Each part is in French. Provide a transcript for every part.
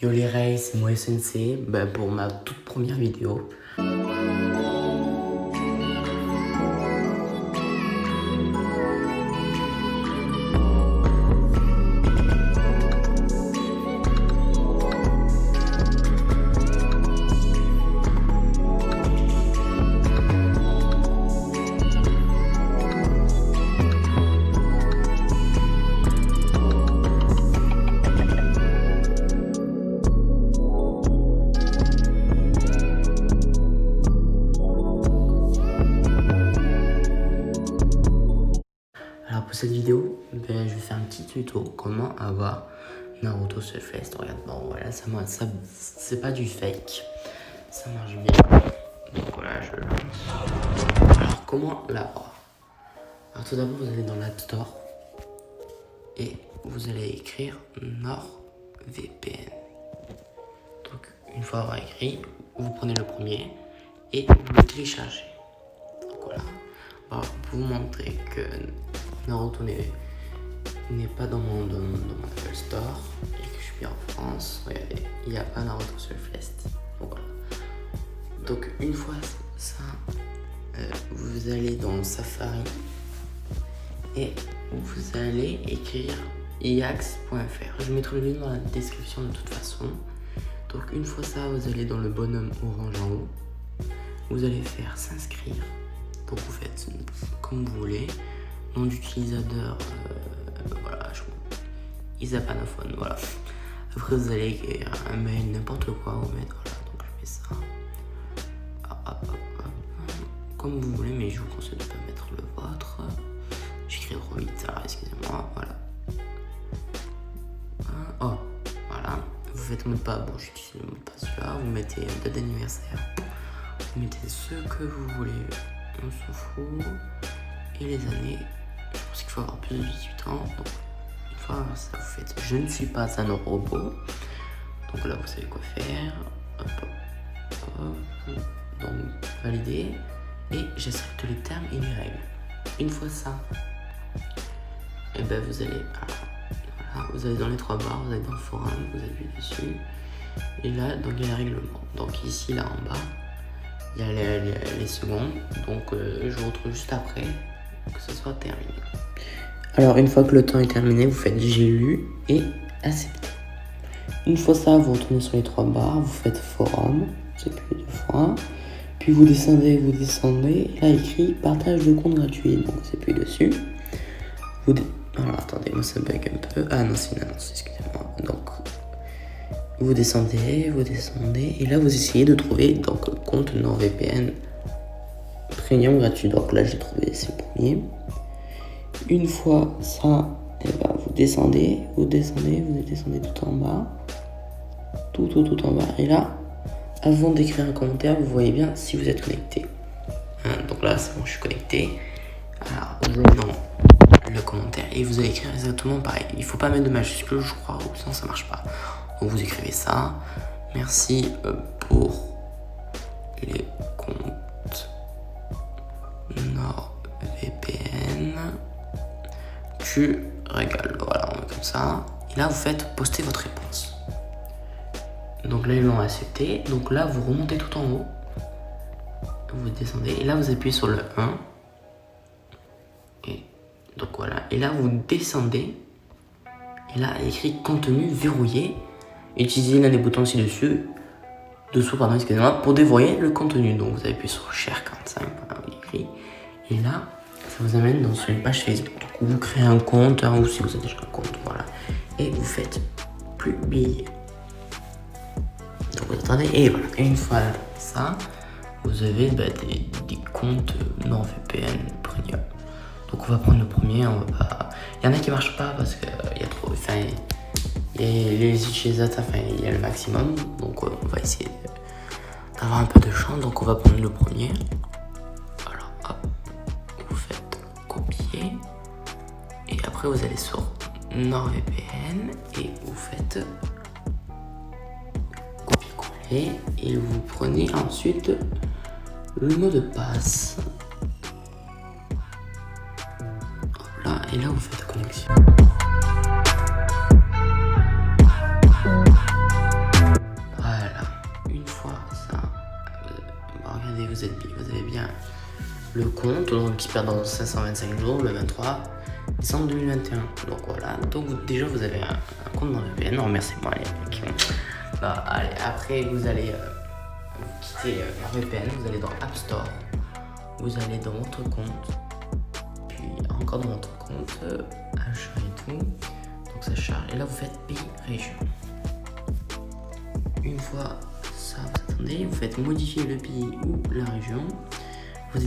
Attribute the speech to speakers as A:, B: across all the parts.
A: Yo les Ray, c'est moi SNC pour ma toute première vidéo. Alors pour cette vidéo, je vais faire un petit tuto comment avoir Naruto Surfaced. Regarde, bon voilà, ça c'est pas du fake, ça marche bien. Donc voilà, je lance. Alors comment l'avoir? Alors tout d'abord, vous allez dans l'App Store et vous allez écrire NordVPN. Donc une fois avoir écrit, vous prenez le premier et vous le téléchargez. Donc voilà, on va vous montrer que Naruto n'est pas dans mon Apple Store et que je suis en France. Regardez, il n'y a pas Naruto Surfaced. Donc voilà. Donc une fois ça, vous allez dans Safari et vous allez écrire iax.fr. Je mettrai le lien dans la description de toute façon. Donc une fois ça, vous allez dans le bonhomme orange en haut. Vous allez faire s'inscrire. Donc vous faites comme vous voulez. Nom d'utilisateur, voilà, Isapanophone, voilà. Après vous allez écrire un mail, n'importe quoi, vous mettez, voilà, donc je mets ça. Comme vous voulez, mais je vous conseille de ne pas mettre le vôtre. J'écris trop vite, alors excusez-moi, voilà. Oh, voilà. Vous faites mot de passe, bon j'utilise le mot de passe là, vous mettez date d'anniversaire, vous mettez ce que vous voulez, on s'en fout, et les années. Je pense qu'il faut avoir plus de 18 ans. Donc, une fois ça, vous faites je ne suis pas un robot. Donc là, vous savez quoi faire. Donc, valider. Et j'accepte les termes et les règles. Une fois ça, et ben vous allez, voilà, vous allez dans les trois barres, vous allez dans le forum, vous appuyez dessus. Et là, donc il y a les règlements. Donc ici, là en bas, il y a les secondes. Donc je vous retrouve juste après que ce soit terminé. Alors une fois que le temps est terminé, vous faites j'ai lu et accepter. Une fois ça, vous retournez sur les trois barres, vous faites forum, vous appuyez deux fois, puis vous descendez, et là écrit partage de compte gratuit, donc vous appuyez dessus. Alors attendez, moi ça bug un peu. Ah non, c'est une annonce, excusez-moi. Donc vous descendez, et là vous essayez de trouver donc compte NordVPN Premium gratuit. Donc là j'ai trouvé ces premiers. Une fois ça, vous descendez tout en bas, tout en bas. Et là, avant d'écrire un commentaire, vous voyez bien si vous êtes connecté. Donc là c'est bon, je suis connecté. Alors vous allez dans le commentaire et vous allez écrire exactement pareil. Il faut pas mettre de majuscules, je crois, ou sinon ça marche pas. Donc vous écrivez ça. Merci pour les comptes NordVPN. Tu régales. Voilà, on met comme ça. Et là, vous faites poster votre réponse. Donc là, ils l'ont accepté. Donc là, vous remontez tout en haut. Vous descendez. Et là, vous appuyez sur le 1. Et donc voilà. Et là, vous descendez. Et là, il y a écrit contenu verrouillé. Utilisez l'un des boutons ci-dessus. Excusez-moi, pour déverrouiller le contenu. Donc vous appuyez sur Share 45. Voilà, vous écrit. Et là, ça vous amène sur une page Facebook. Donc vous créez un compte, ou si vous avez déjà un compte, voilà. Et vous faites publier. Donc vous attendez, et voilà. Et une fois ça, vous avez des comptes NordVPN Premium. Donc on va prendre le premier, il y en a qui marchent pas parce qu'il y a trop. Et les utilisateurs, il y a le maximum. Donc on va essayer d'avoir un peu de chance. Donc on va prendre le premier. Alors hop, vous faites copier. Et après vous allez sur NordVPN et vous faites copier-coller. Et vous prenez ensuite le mot de passe. Hop là, et là vous faites connexion. le compte, donc expire dans 525 jours, le 23 décembre 2021. Donc voilà, donc déjà vous avez un compte dans VPN. Non, remerciez-moi les mecs. Bah, allez, après vous allez quitter VPN, vous allez dans App Store, vous allez dans votre compte, puis encore dans votre compte, achat et tout. Donc ça charge, et là vous faites pays, région. Une fois ça, vous attendez, vous faites modifier le pays ou la région. Vous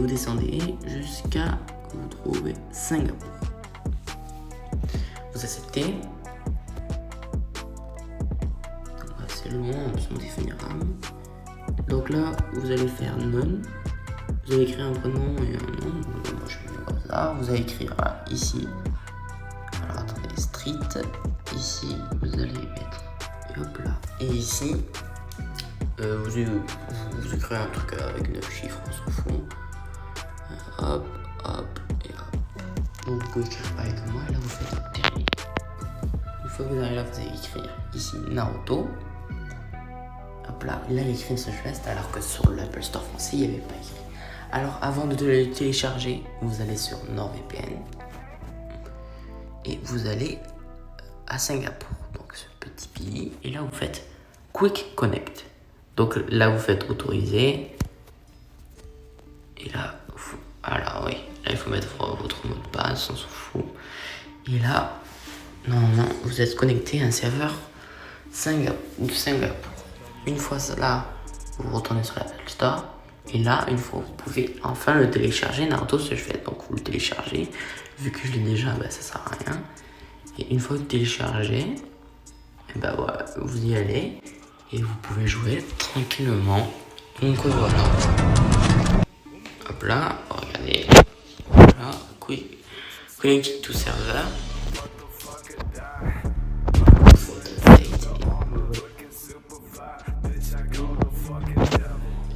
A: descendez jusqu'à que vous trouvez Singapour. Vous acceptez. C'est loin, en plus on définira. Donc là, vous allez faire non. Vous allez écrire un prénom et un nom. Moi, je vais faire comme ça. Vous allez écrire ici. Alors attendez, street. Ici, vous allez mettre. Et hop là. Et ici, vous écrivez un truc avec 9 chiffres, on s'en fout. Hop, hop et hop. Donc vous pouvez écrire pareil que moi. Et là, vous faites terminer. Une fois que vous arrivez là, vous allez écrire ici Naruto. Hop là, il a écrit Surfest alors que sur l'Apple Store français, il n'y avait pas écrit. Alors avant de le télécharger, vous allez sur NordVPN et vous allez à Singapour, donc ce petit pays, et là vous faites Quick Connect. Donc là vous faites autoriser et là, alors oui, là il faut mettre votre mot de passe, on s'en fout. Et là, normalement, vous êtes connecté à un serveur de Singapour. Une fois là, vous retournez sur l'Apple Store. Et là, une fois, vous pouvez enfin le télécharger, Naruto Surfest. Donc vous le téléchargez. Vu que je l'ai déjà, bah, ça sert à rien. Et une fois que vous téléchargez, et bah, voilà, vous y allez. Et vous pouvez jouer tranquillement. Donc voilà. Hop là, regardez. Voilà, connected to server.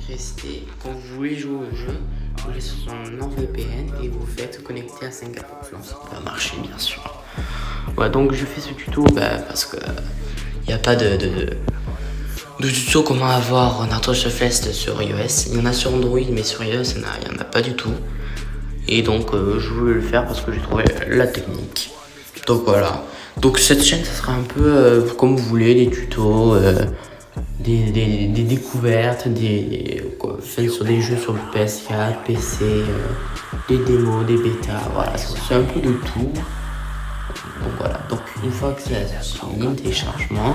A: Restez, quand vous voulez jouer au jeu, vous allez sur NordVPN et vous faites connecter à Singapour. Sinon ça va marcher bien sûr. Ouais, donc je fais ce tuto parce que il n'y a pas de tuto comment avoir Naruto Surfest sur iOS. Il y en a sur Android, mais sur iOS il n'y en a pas du tout. Et donc je voulais le faire parce que j'ai trouvé la technique. Donc voilà. Donc cette chaîne ça sera un peu comme vous voulez, des tutos. Des découvertes, faites sur des jeux sur le PS4, PC, des démos, des bêtas, voilà, c'est un peu de tout. Donc voilà, donc une fois que c'est fini, le téléchargement.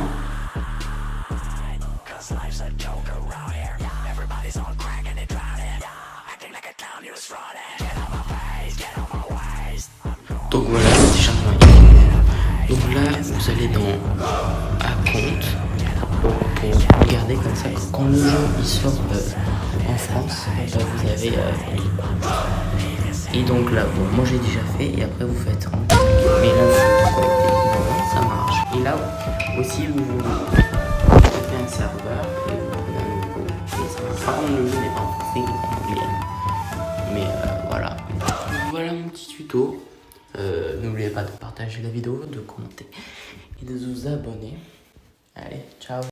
A: Donc voilà, le téléchargement est fini. Donc là, vous allez dans à compte. Pour regarder comme ça, quand le jeu il sort en France, vous avez et donc là, bon, moi j'ai déjà fait et après vous faites mais là vous connectez, bon, ça marche. Et là aussi vous faites un serveur et vous prenez un nouveau et ça marche. Par contre le jeu n'est pas en français, il est en anglais. Mais voilà. Voilà mon petit tuto. N'oubliez pas de partager la vidéo, de commenter et de vous abonner. Allez, ciao.